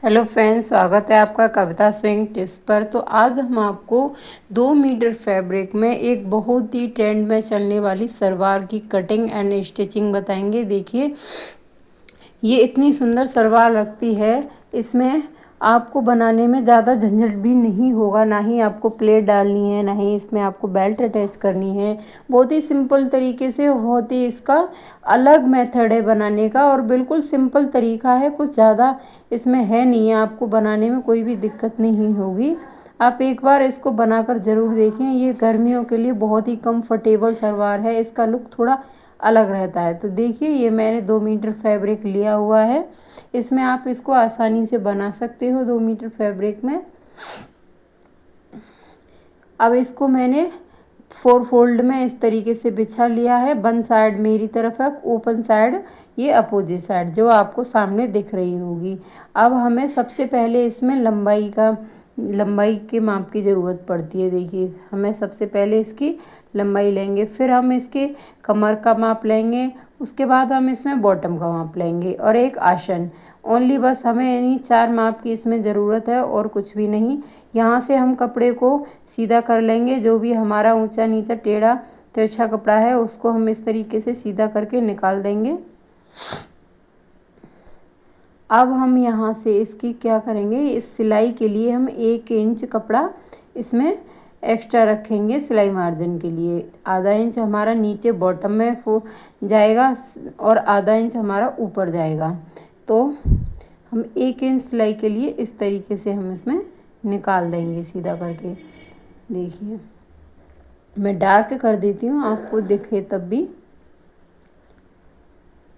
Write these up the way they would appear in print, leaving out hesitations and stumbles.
Hello friends, स्वागत है आपका कविता स्विंग टिप्स पर। तो आज हम आपको 2 मीटर फैब्रिक में एक बहुत ही ट्रेंड में चलने वाली सलवार की कटिंग एंड स्टिचिंग बताएंगे। देखिए, ये इतनी सुंदर सलवार लगती है। इसमें आपको बनाने में ज़्यादा झंझट भी नहीं होगा, ना ही आपको प्लेट डालनी है, ना ही इसमें आपको बेल्ट अटैच करनी है। बहुत ही सिंपल तरीके से, बहुत ही इसका अलग मेथड है बनाने का और बिल्कुल सिंपल तरीका है, कुछ ज़्यादा इसमें है नहीं है। आपको बनाने में कोई भी दिक्कत नहीं होगी। आप एक बार इसको बनाकर ज़रूर देखें। ये गर्मियों के लिए बहुत ही कंफर्टेबल सलवार है। इसका लुक थोड़ा अलग रहता है। तो देखिए, ये मैंने 2 मीटर फैब्रिक लिया हुआ है। इसमें आप इसको आसानी से बना सकते हो 2 मीटर फैब्रिक में। अब इसको मैंने 4 फोल्ड में इस तरीके से बिछा लिया है। वन साइड मेरी तरफ है, ओपन साइड ये अपोजिट साइड जो आपको सामने दिख रही होगी। अब हमें सबसे पहले इसमें लंबाई के माप की ज़रूरत पड़ती है। देखिए, हमें सबसे पहले इसकी लंबाई लेंगे, फिर हम इसके कमर का माप लेंगे, उसके बाद हम इसमें बॉटम का माप लेंगे और एक आसन। ओनली बस हमें इन्हीं 4 माप की इसमें ज़रूरत है और कुछ भी नहीं। यहाँ से हम कपड़े को सीधा कर लेंगे। जो भी हमारा ऊंचा नीचा टेढ़ा तिरछा कपड़ा है उसको हम इस तरीके से सीधा करके निकाल देंगे। अब हम यहाँ से इसकी क्या करेंगे, इस सिलाई के लिए हम 1 इंच कपड़ा इसमें एक्स्ट्रा रखेंगे सिलाई मार्जिन के लिए। आधा इंच हमारा नीचे बॉटम में जाएगा और आधा इंच हमारा ऊपर जाएगा। तो हम 1 इंच सिलाई के लिए इस तरीके से हम इसमें निकाल देंगे सीधा करके। देखिए, मैं डार्क कर देती हूँ, आपको दिखे तब भी।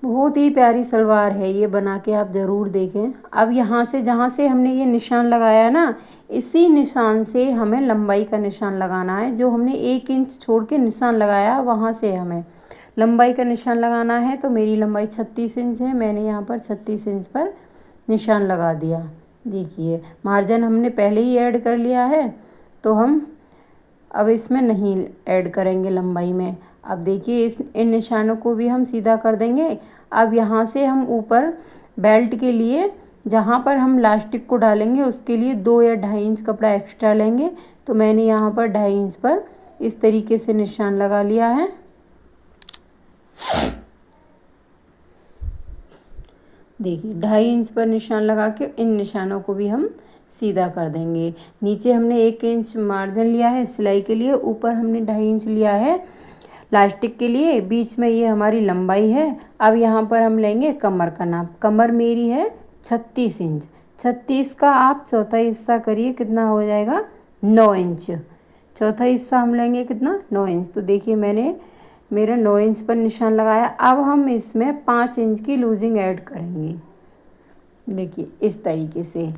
बहुत ही प्यारी सलवार है ये, बना के आप ज़रूर देखें। अब यहाँ से जहाँ से हमने ये निशान लगाया ना, इसी निशान से हमें लंबाई का निशान लगाना है। जो हमने 1 इंच छोड़ के निशान लगाया वहाँ से हमें लंबाई का निशान लगाना है। तो मेरी लंबाई 36 इंच है, मैंने यहाँ पर 36 इंच पर निशान लगा दिया। देखिए, मार्जिन हमने पहले ही ऐड कर लिया है, तो हम अब इसमें नहीं ऐड करेंगे लंबाई में। अब देखिए, इन निशानों को भी हम सीधा कर देंगे। अब यहाँ से हम ऊपर बेल्ट के लिए जहाँ पर हम लास्टिक को डालेंगे उसके लिए 2 या 2.5 इंच कपड़ा एक्स्ट्रा लेंगे। तो मैंने यहाँ पर 2.5 इंच पर इस तरीके से निशान लगा लिया है। देखिए, 2.5 इंच पर निशान लगा के इन निशानों को भी हम सीधा कर देंगे। नीचे हमने 1 इंच मार्जिन लिया है सिलाई के लिए, ऊपर हमने 2.5 इंच लिया है लास्टिक के लिए, बीच में ये हमारी लंबाई है। अब यहाँ पर हम लेंगे कमर का नाप। कमर मेरी है 36 इंच। 36 का आप चौथा हिस्सा करिए, कितना हो जाएगा, 9 इंच। चौथा हिस्सा हम लेंगे कितना, 9 इंच। तो देखिए, मैंने मेरा 9 इंच पर निशान लगाया। अब हम इसमें 5 इंच की लूजिंग ऐड करेंगे। देखिए, इस तरीके से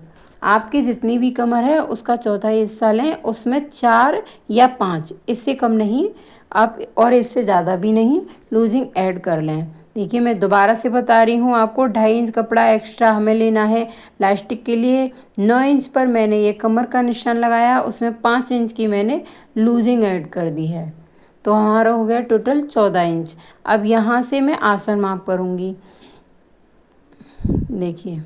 आपकी जितनी भी कमर है उसका चौथा हिस्सा लें, उसमें 4 या 5, इससे कम नहीं आप और इससे ज़्यादा भी नहीं लूजिंग ऐड कर लें। देखिए, मैं दोबारा से बता रही हूँ आपको, 2.5 इंच कपड़ा एक्स्ट्रा हमें लेना है लास्टिक के लिए। 9 इंच पर मैंने ये कमर का निशान लगाया, उसमें 5 इंच की मैंने लूजिंग ऐड कर दी है। तो हमारा हो गया टोटल 14 इंच। अब यहाँ से मैं आसन माप करूँगी। देखिए,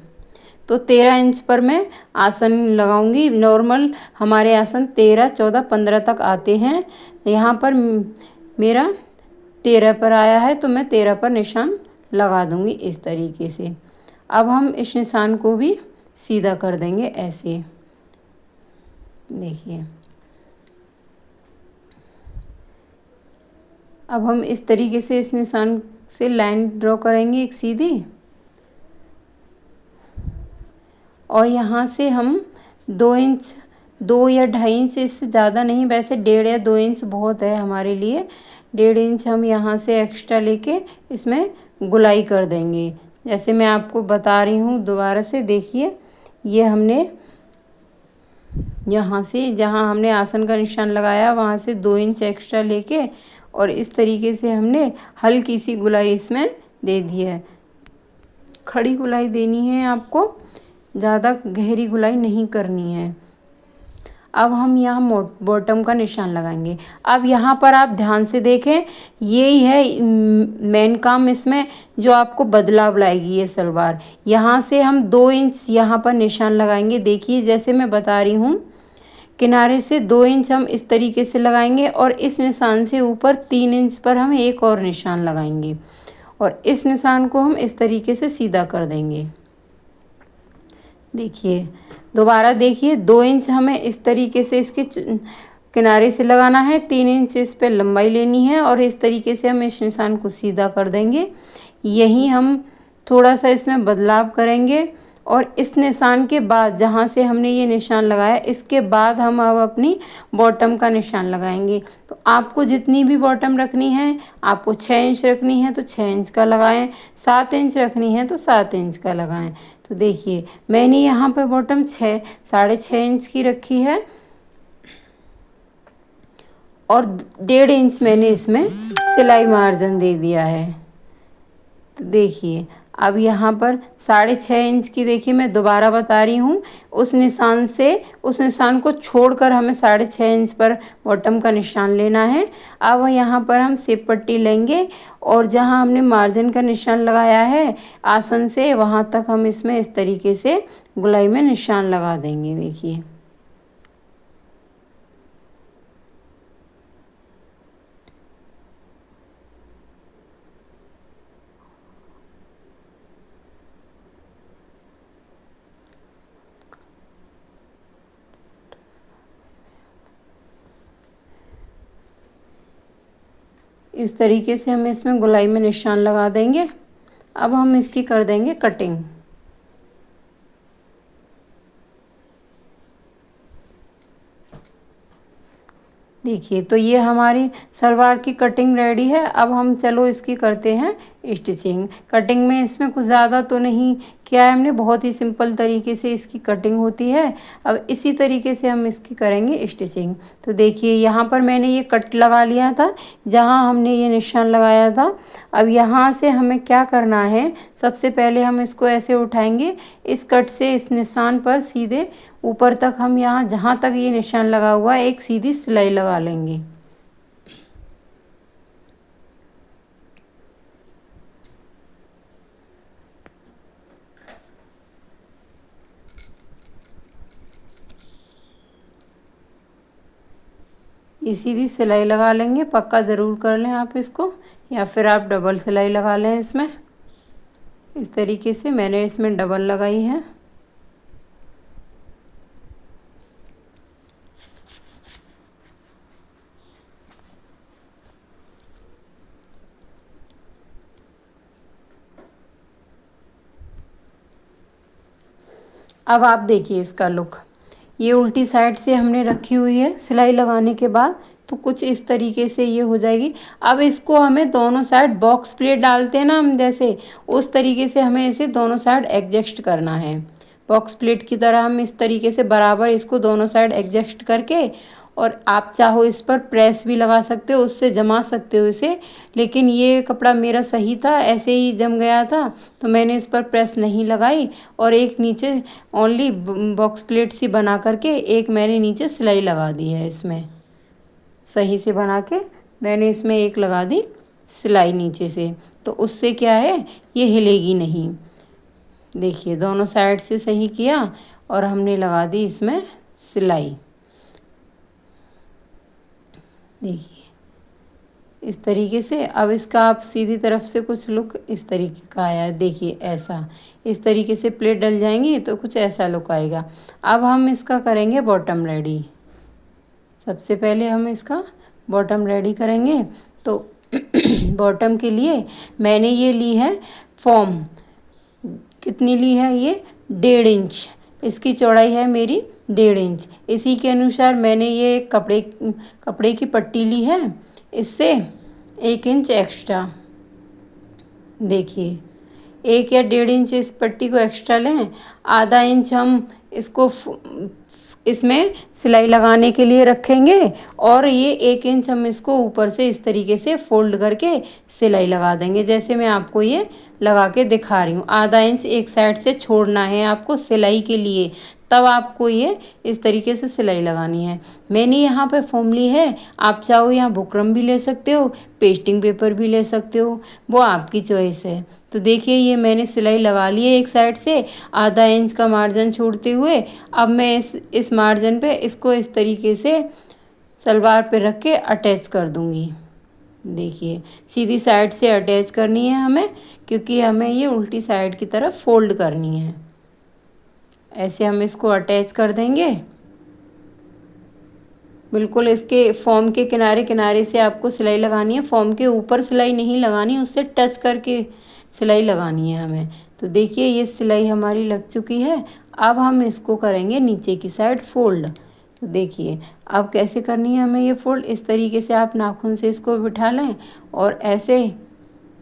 तो 13 इंच पर मैं आसन लगाऊंगी। नॉर्मल हमारे आसन 13, 14, 15 तक आते हैं। यहाँ पर मेरा 13 पर आया है, तो मैं 13 पर निशान लगा दूंगी इस तरीके से। अब हम इस निशान को भी सीधा कर देंगे ऐसे। देखिए, अब हम इस तरीके से इस निशान से लाइन ड्रॉ करेंगे एक सीधी, और यहाँ से हम 2 इंच, 2 या 2.5 इंच, इससे ज़्यादा नहीं, वैसे 1.5 या 2 इंच बहुत है हमारे लिए। 1.5 इंच हम यहाँ से एक्स्ट्रा लेके इसमें गुलाई कर देंगे। जैसे मैं आपको बता रही हूँ दोबारा से, देखिए, ये हमने यहाँ से जहाँ हमने आसन का निशान लगाया वहाँ से 2 इंच एक्स्ट्रा लेके और इस तरीके से हमने हल्की सी गुलाई इसमें दे दी है। खड़ी गुलाई देनी है आपको, ज़्यादा गहरी गुलाई नहीं करनी है। अब हम यहाँ बॉटम का निशान लगाएंगे। अब यहाँ पर आप ध्यान से देखें, यही है मेन काम इसमें जो आपको बदलाव लाएगी ये सलवार। यहाँ से हम 2 इंच यहाँ पर निशान लगाएंगे। देखिए जैसे मैं बता रही हूँ, किनारे से 2 इंच हम इस तरीके से लगाएंगे और इस निशान से ऊपर 3 इंच पर हम एक और निशान लगाएंगे और इस निशान को हम इस तरीके से सीधा कर देंगे। देखिए दोबारा देखिए, 2 इंच हमें इस तरीके से इसके किनारे से लगाना है, 3 इंच इस पे लंबाई लेनी है और इस तरीके से हम इस निशान को सीधा कर देंगे। यहीं हम थोड़ा सा इसमें बदलाव करेंगे और इस निशान के बाद जहाँ से हमने ये निशान लगाया, इसके बाद हम अब अपनी बॉटम का निशान लगाएंगे। तो आपको जितनी भी बॉटम रखनी है, आपको 6 इंच रखनी है तो 6 इंच का लगाएं, 7 इंच रखनी है तो 7 इंच का लगाएं। तो देखिए मैंने यहाँ पे बॉटम 6.5 इंच की रखी है और 1.5 इंच मैंने इसमें सिलाई मार्जिन दे दिया है। तो देखिए अब यहाँ पर 6.5 इंच की, देखिए मैं दोबारा बता रही हूँ, उस निशान को छोड़कर हमें 6.5 इंच पर बॉटम का निशान लेना है। अब यहाँ पर हम सिप पट्टी लेंगे और जहाँ हमने मार्जिन का निशान लगाया है आसन से, वहाँ तक हम इसमें इस तरीके से गोलाई में निशान लगा देंगे। देखिए इस तरीके से हम इसमें गोलाई में निशान लगा देंगे। अब हम इसकी कर देंगे कटिंग। देखिए तो ये हमारी सलवार की कटिंग रेडी है। अब हम चलो इसकी करते हैं स्टिचिंग। कटिंग में इसमें कुछ ज़्यादा तो नहीं किया है हमने, बहुत ही सिंपल तरीके से इसकी कटिंग होती है। अब इसी तरीके से हम इसकी करेंगे स्टिचिंग। तो देखिए यहाँ पर मैंने ये कट लगा लिया था जहाँ हमने ये निशान लगाया था। अब यहाँ से हमें क्या करना है, सबसे पहले हम इसको ऐसे उठाएंगे, इस कट से इस निशान पर सीधे ऊपर तक हम यहाँ जहाँ तक ये निशान लगा हुआ है एक सीधी सिलाई लगा लेंगे। ये सीधी सिलाई लगा लेंगे, पक्का ज़रूर कर लें आप इसको, या फिर आप डबल सिलाई लगा लें इसमें। इस तरीके से मैंने इसमें डबल लगाई है। अब आप देखिए इसका लुक, ये उल्टी साइड से हमने रखी हुई है सिलाई लगाने के बाद, तो कुछ इस तरीके से ये हो जाएगी। अब इसको हमें दोनों साइड बॉक्स प्लेट डालते हैं ना हम, जैसे उस तरीके से हमें इसे दोनों साइड एडजस्ट करना है। बॉक्स प्लेट की तरह हम इस तरीके से बराबर इसको दोनों साइड एडजस्ट करके, और आप चाहो इस पर प्रेस भी लगा सकते हो, उससे जमा सकते हो इसे। लेकिन ये कपड़ा मेरा सही था, ऐसे ही जम गया था, तो मैंने इस पर प्रेस नहीं लगाई और एक नीचे ओनली बॉक्स प्लेट सी बना करके एक मैंने नीचे सिलाई लगा दी है। इसमें सही से बना के मैंने इसमें एक लगा दी सिलाई नीचे से, तो उससे क्या है ये हिलेगी नहीं। देखिए दोनों साइड से सही किया और हमने लगा दी इसमें सिलाई। देखिए इस तरीके से। अब इसका आप सीधी तरफ से कुछ लुक इस तरीके का आया है। देखिए ऐसा, इस तरीके से प्लेट डल जाएंगी तो कुछ ऐसा लुक आएगा। अब हम इसका करेंगे बॉटम रेडी। सबसे पहले हम इसका बॉटम रेडी करेंगे। तो बॉटम के लिए मैंने ये ली है फॉर्म। कितनी ली है ये, 1.5 इंच। इसकी चौड़ाई है मेरी 1.5 इंच। इसी के अनुसार मैंने ये कपड़े की पट्टी ली है, इससे 1 इंच एक्स्ट्रा। देखिए 1 या 1.5 इंच इस पट्टी को एक्स्ट्रा लें। आधा इंच हम इसको इसमें सिलाई लगाने के लिए रखेंगे और ये 1 इंच हम इसको ऊपर से इस तरीके से फोल्ड करके सिलाई लगा देंगे, जैसे मैं आपको ये लगा के दिखा रही हूँ। आधा इंच एक साइड से छोड़ना है आपको सिलाई के लिए, तब आपको ये इस तरीके से सिलाई लगानी है। मैंने यहाँ पे फॉर्म ली है, आप चाहो यहाँ बुकरम भी ले सकते हो, पेस्टिंग पेपर भी ले सकते हो, वो आपकी चॉइस है। तो देखिए ये मैंने सिलाई लगा ली है एक साइड से आधा इंच का मार्जिन छोड़ते हुए। अब मैं इस मार्जिन पे इसको इस तरीके से सलवार पे रख के अटैच कर दूंगी। देखिए सीधी साइड से अटैच करनी है हमें, क्योंकि हमें ये उल्टी साइड की तरफ फोल्ड करनी है। ऐसे हम इसको अटैच कर देंगे। बिल्कुल इसके फॉर्म के किनारे किनारे से आपको सिलाई लगानी है, फॉर्म के ऊपर सिलाई नहीं लगानी, उससे टच करके सिलाई लगानी है हमें। तो देखिए ये सिलाई हमारी लग चुकी है। अब हम इसको करेंगे नीचे की साइड फोल्ड। तो देखिए अब कैसे करनी है हमें ये फोल्ड। इस तरीके से आप नाखून से इसको बिठा लें और ऐसे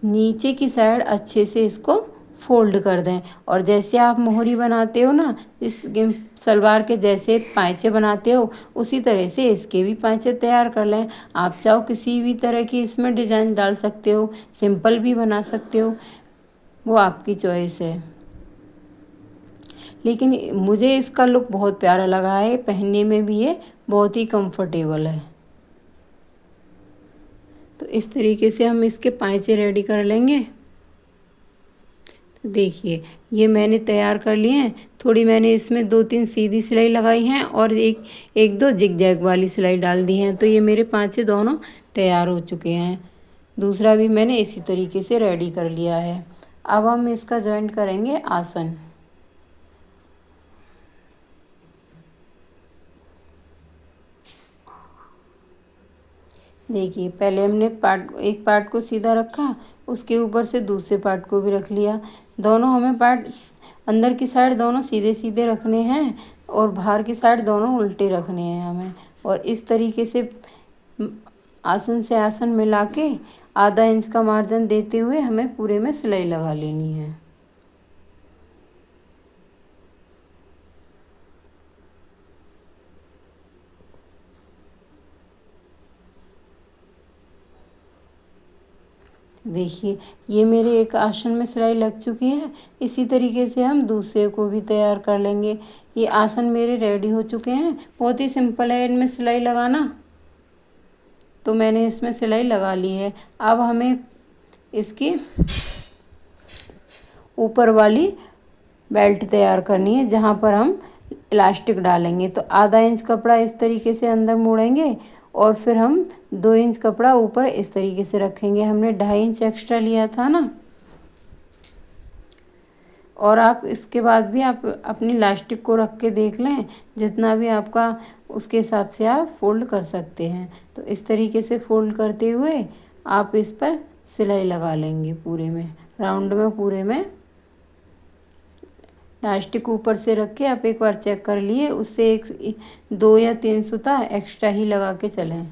नीचे की साइड अच्छे से इसको फोल्ड कर दें। और जैसे आप मोहरी बनाते हो ना, इस सलवार के जैसे पाँचे बनाते हो, उसी तरह से इसके भी पाँचे तैयार कर लें। आप चाहो किसी भी तरह की इसमें डिज़ाइन डाल सकते हो, सिंपल भी बना सकते हो, वो आपकी चॉइस है। लेकिन मुझे इसका लुक बहुत प्यारा लगा है, पहनने में भी ये बहुत ही कंफर्टेबल है। तो इस तरीके से हम इसके पाँचे रेडी कर लेंगे। तो देखिए ये मैंने तैयार कर लिए हैं। थोड़ी मैंने इसमें 2-3 सीधी सिलाई लगाई हैं और एक दो जिगजैग वाली सिलाई डाल दी हैं। तो ये मेरे पाँचे दोनों तैयार हो चुके हैं। दूसरा भी मैंने इसी तरीके से रेडी कर लिया है। अब हम इसका जॉइंट करेंगे आसन। देखिए पहले हमने एक पार्ट को सीधा रखा, उसके ऊपर से दूसरे पार्ट को भी रख लिया। दोनों हमें पार्ट अंदर की साइड दोनों सीधे सीधे रखने हैं और बाहर की साइड दोनों उल्टे रखने हैं हमें। और इस तरीके से आसन से आसन मिला के आधा इंच का मार्जिन देते हुए हमें पूरे में सिलाई लगा लेनी है। देखिए ये मेरे एक आसन में सिलाई लग चुकी है। इसी तरीके से हम दूसरे को भी तैयार कर लेंगे। ये आसन मेरे रेडी हो चुके हैं। बहुत ही सिंपल है इनमें सिलाई लगाना। तो मैंने इसमें सिलाई लगा ली है। अब हमें इसकी ऊपर वाली बेल्ट तैयार करनी है, जहाँ पर हम इलास्टिक डालेंगे। तो आधा इंच कपड़ा इस तरीके से अंदर मोड़ेंगे और फिर हम 2 इंच कपड़ा ऊपर इस तरीके से रखेंगे। हमने 2.5 इंच एक्स्ट्रा लिया था ना। और आप इसके बाद भी आप अपनी इलास्टिक को रख के देख लें, जितना भी आपका उसके हिसाब से आप फोल्ड कर सकते हैं। तो इस तरीके से फोल्ड करते हुए आप इस पर सिलाई लगा लेंगे पूरे में, राउंड में पूरे में। इलास्टिक ऊपर से रख के आप एक बार चेक कर लिए, उससे 2 या 3 सूता एक्स्ट्रा ही लगा के चलें।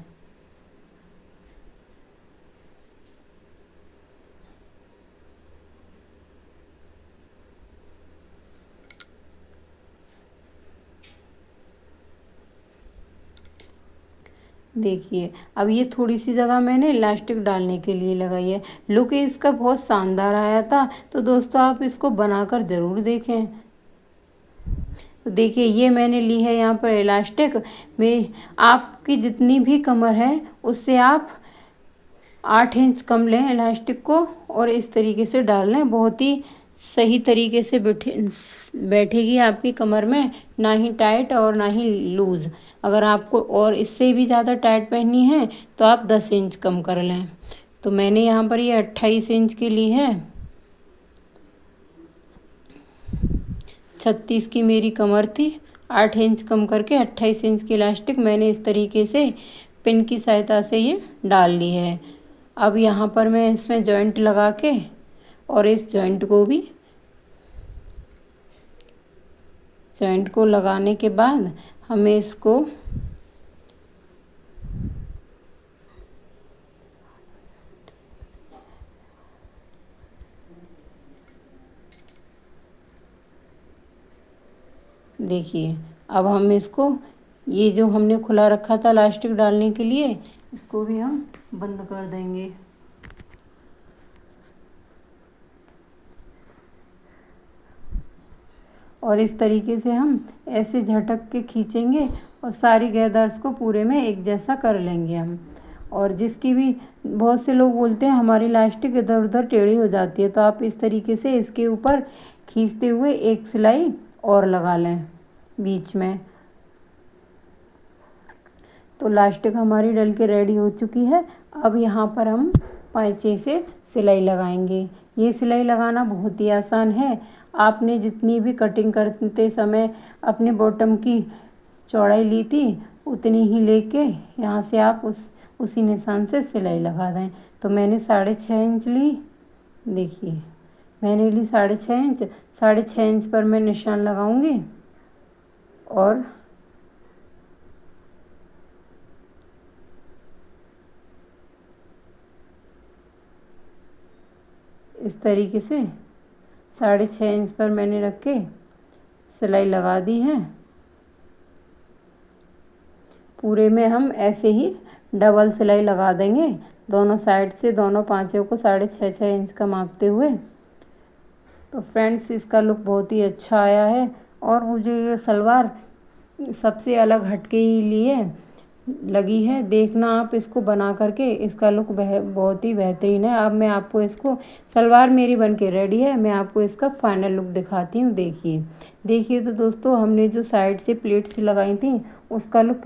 देखिए अब ये थोड़ी सी जगह मैंने इलास्टिक डालने के लिए लगाई है। लुक इसका बहुत शानदार आया था। तो दोस्तों आप इसको बनाकर ज़रूर देखें। तो देखिए ये मैंने ली है यहाँ पर इलास्टिक में। आपकी जितनी भी कमर है उससे आप 8 इंच कम लें इलास्टिक को और इस तरीके से डाल लें। बहुत ही सही तरीके से बैठेगी आपकी कमर में, ना ही टाइट और ना ही लूज़। अगर आपको और इससे भी ज़्यादा टाइट पहननी है तो आप 10 इंच कम कर लें। तो मैंने यहाँ पर ये 28 इंच की ली है। 36 की मेरी कमर थी, 8 इंच कम करके 28 इंच की इलास्टिक मैंने इस तरीके से पिन की सहायता से ये डाल ली है। अब यहाँ पर मैं इसमें जॉइंट लगा के और इस जॉइंट को लगाने के बाद हमें इसको देखिए अब हम इसको ये जो हमने खुला रखा था इलास्टिक डालने के लिए, इसको भी हम बंद कर देंगे। और इस तरीके से हम ऐसे झटक के खींचेंगे और सारी गैदर्स को पूरे में एक जैसा कर लेंगे हम। और जिसकी भी, बहुत से लोग बोलते हैं हमारी इलास्टिक इधर उधर टेढ़ी हो जाती है, तो आप इस तरीके से इसके ऊपर खींचते हुए एक सिलाई और लगा लें बीच में। तो इलास्टिक हमारी डल के रेडी हो चुकी है। अब यहाँ पर हम पैंचे से सिलाई लगाएंगे। ये सिलाई लगाना बहुत ही आसान है। आपने जितनी भी कटिंग करते समय अपने बॉटम की चौड़ाई ली थी उतनी ही लेके यहाँ से आप उसी निशान से सिलाई लगा दें। तो मैंने 6.5 इंच ली, देखिए मैंने ली 6.5 इंच। 6.5 इंच पर मैं निशान लगाऊंगी और इस तरीके से 6.5 इंच पर मैंने रख के सिलाई लगा दी है। पूरे में हम ऐसे ही डबल सिलाई लगा देंगे दोनों साइड से, दोनों पांचों को 6.5 इंच का मापते हुए। तो फ्रेंड्स इसका लुक बहुत ही अच्छा आया है और मुझे ये सलवार सबसे अलग हटके ही लिए लगी है। देखना आप इसको बना करके, इसका लुक बहुत ही बेहतरीन है। अब मैं आपको इसको, सलवार मेरी बन के रेडी है, मैं आपको इसका फाइनल लुक दिखाती हूँ। देखिए तो दोस्तों हमने जो साइड से प्लेट्स लगाई थी उसका लुक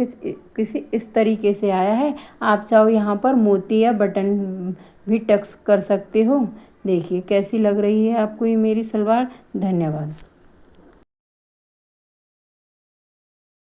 किसी इस तरीके से आया है। आप चाहो यहाँ पर मोती या बटन भी टक्स कर सकते हो। देखिए कैसी लग रही है आपको ये मेरी सलवार। धन्यवाद।